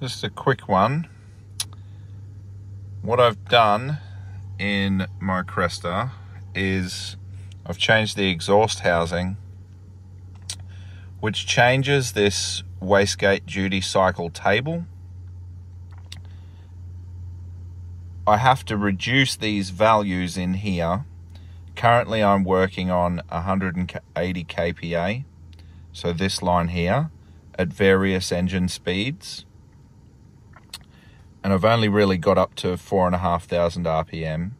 Just a quick one. What I've done in my Cresta is I've changed the exhaust housing, which changes this wastegate duty cycle table. I have to reduce these values in here. Currently I'm working on 180 kPa, so this line here, at various engine speeds. And I've only really got up to 4,500 RPM.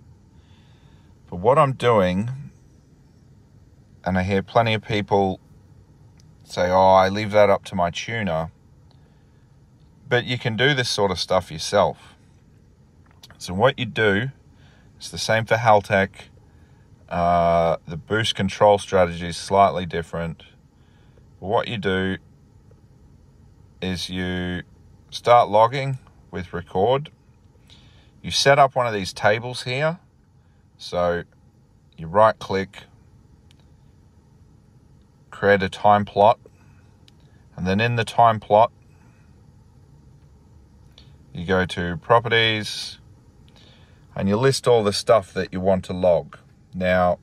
But what I'm doing, and I hear plenty of people say, oh, I leave that up to my tuner. But you can do this sort of stuff yourself. So what you do, it's the same for Haltech. The boost control strategy is slightly different. But what you do is you start logging with record. You set up one of these tables here. So you right click, create a time plot, and then in the time plot you go to properties and you list all the stuff that you want to log. Now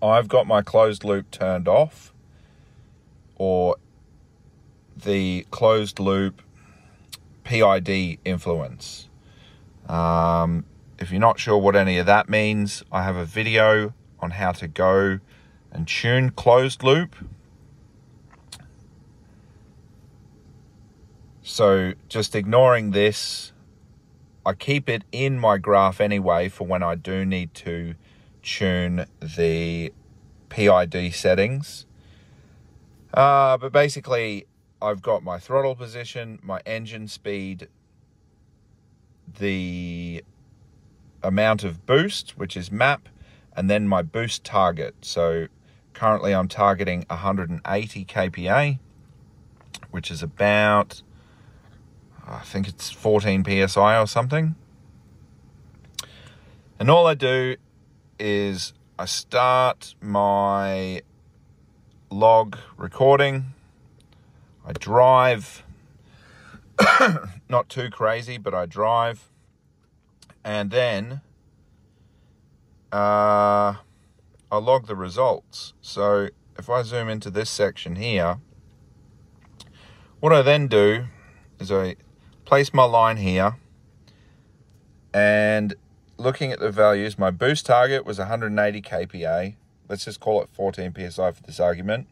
I've got my closed loop turned off, or the closed loop PID influence. If you're not sure what any of that means, I have a video on how to go and tune closed loop. So just ignoring this, I keep it in my graph anyway for when I do need to tune the PID settings. But basically, I've got my throttle position, my engine speed, the amount of boost, which is map, and then my boost target. So currently I'm targeting 180 kPa, which is about, I think it's 14 PSI or something. And all I do is I start my log recording. I drive, not too crazy, but I drive. And then I log the results. So if I zoom into this section here, what I then do is I place my line here, and looking at the values, my boost target was 180 kPa. Let's just call it 14 PSI for this argument.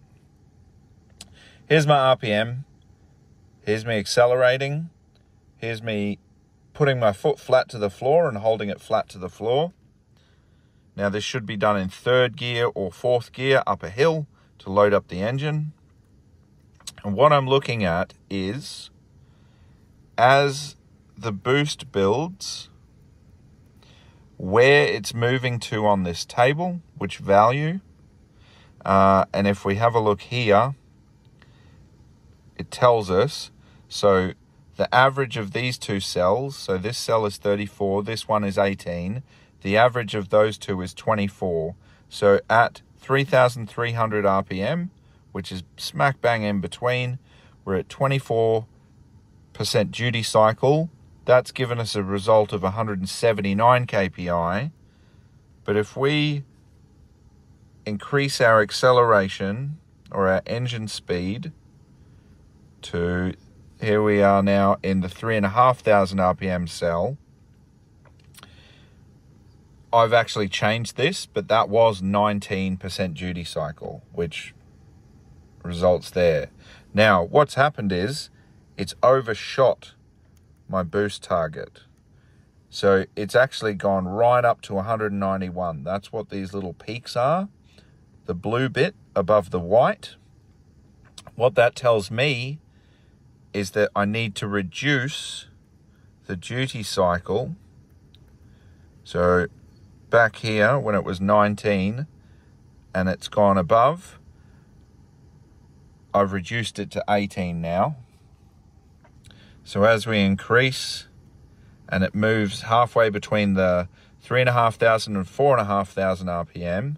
Here's my RPM. Here's me accelerating. Here's me putting my foot flat to the floor and holding it flat to the floor. Now this should be done in third gear or fourth gear up a hill to load up the engine. And what I'm looking at is, as the boost builds, where it's moving to on this table, which value. And if we have a look here, it tells us, so the average of these two cells, so this cell is 34, this one is 18, the average of those two is 24. So at 3,300 RPM, which is smack bang in between, we're at 24% duty cycle. That's given us a result of 179 kPi. But if we increase our acceleration or our engine speed to, here we are now in the 3,500 RPM cell. I've actually changed this, but that was 19% duty cycle, which results there. Now, what's happened is it's overshot my boost target. So it's actually gone right up to 191. That's what these little peaks are, the blue bit above the white. What that tells me is that I need to reduce the duty cycle. So back here when it was 19 and it's gone above, I've reduced it to 18 now. So as we increase and it moves halfway between the 3,500 and 4,500 RPM,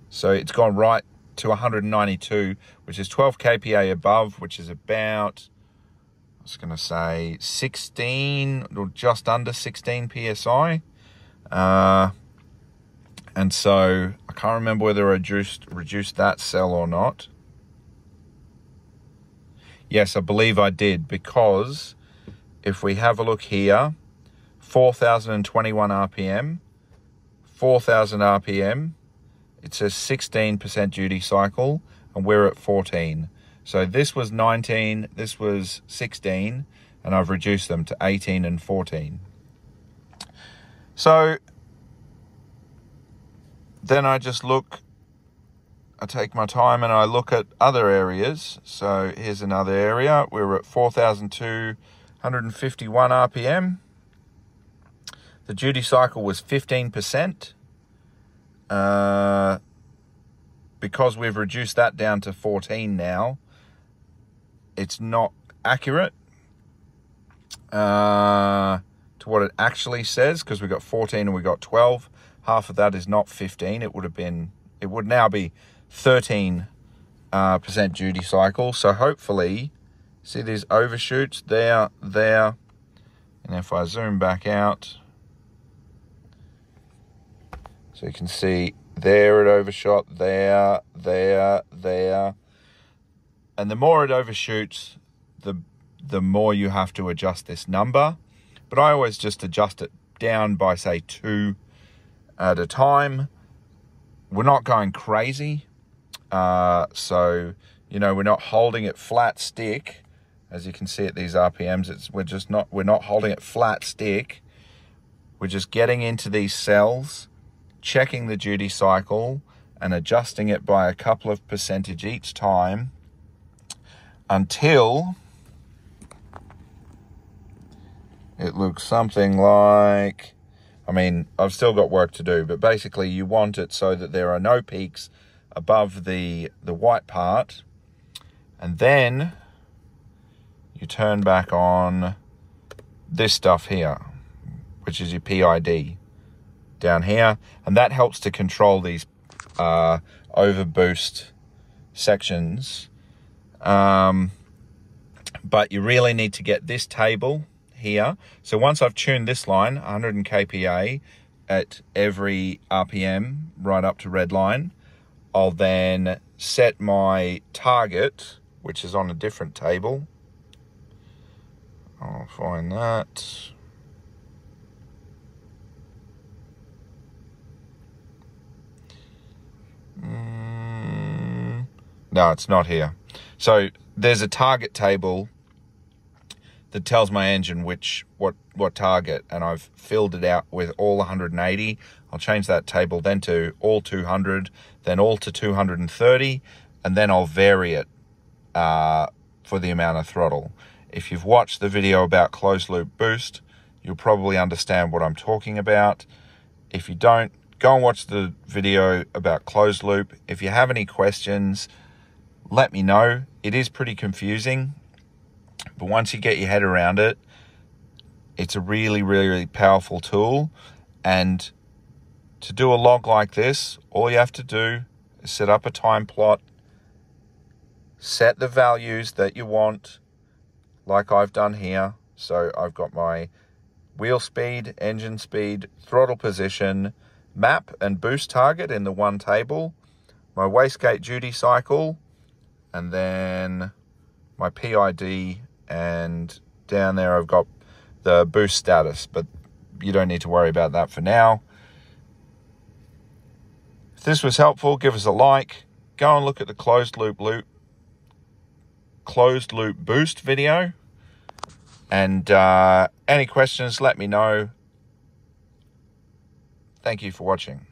so it's gone right to 192, which is 12 kPa above, which is about, I was going to say 16 or just under 16 psi. And so I can't remember whether I reduced that cell or not. Yes, I believe I did, because if we have a look here, 4,021 RPM, 4,000 RPM, it says 16% duty cycle, and we're at 14. So this was 19, this was 16, and I've reduced them to 18 and 14. So then I just look, I take my time and I look at other areas. So here's another area. We're at 4,251 RPM. The duty cycle was 15%. Because we've reduced that down to 14 now, it's not accurate to what it actually says, because we got 14 and we got 12. Half of that is not 15. It would now be 13% duty cycle. So hopefully, see these overshoots there, and if I zoom back out, so you can see there it overshot, there. And the more it overshoots, the more you have to adjust this number. But I always just adjust it down by, say, 2 at a time. We're not going crazy. So, you know, we're not holding it flat stick. As you can see at these RPMs, we're not holding it flat stick. We're just getting into these cells, checking the duty cycle and adjusting it by a couple of percentage each time until it looks something like, I mean, I've still got work to do, but basically you want it so that there are no peaks above the white part, and then you turn back on this stuff here, which is your PID down here, and that helps to control these overboost sections. But you really need to get this table here. So once I've tuned this line, 100 kPa at every RPM right up to red line, I'll then set my target, which is on a different table. I'll find that. No, it's not here. So there's a target table that tells my engine what target, and I've filled it out with all 180. I'll change that table then to all 200, then all to 230, and then I'll vary it for the amount of throttle. If you've watched the video about closed loop boost, you'll probably understand what I'm talking about. If you don't, go and watch the video about closed loop. If you have any questions, let me know. It is pretty confusing, but once you get your head around it, it's a really, really, really powerful tool. And to do a log like this, all you have to do is set up a time plot, set the values that you want, like I've done here. So I've got my wheel speed, engine speed, throttle position, map and boost target in the one table, my wastegate duty cycle, and then my PID, and down there I've got the boost status, but you don't need to worry about that for now. If this was helpful, give us a like. Go and look at the closed loop boost video, and any questions, let me know. Thank you for watching.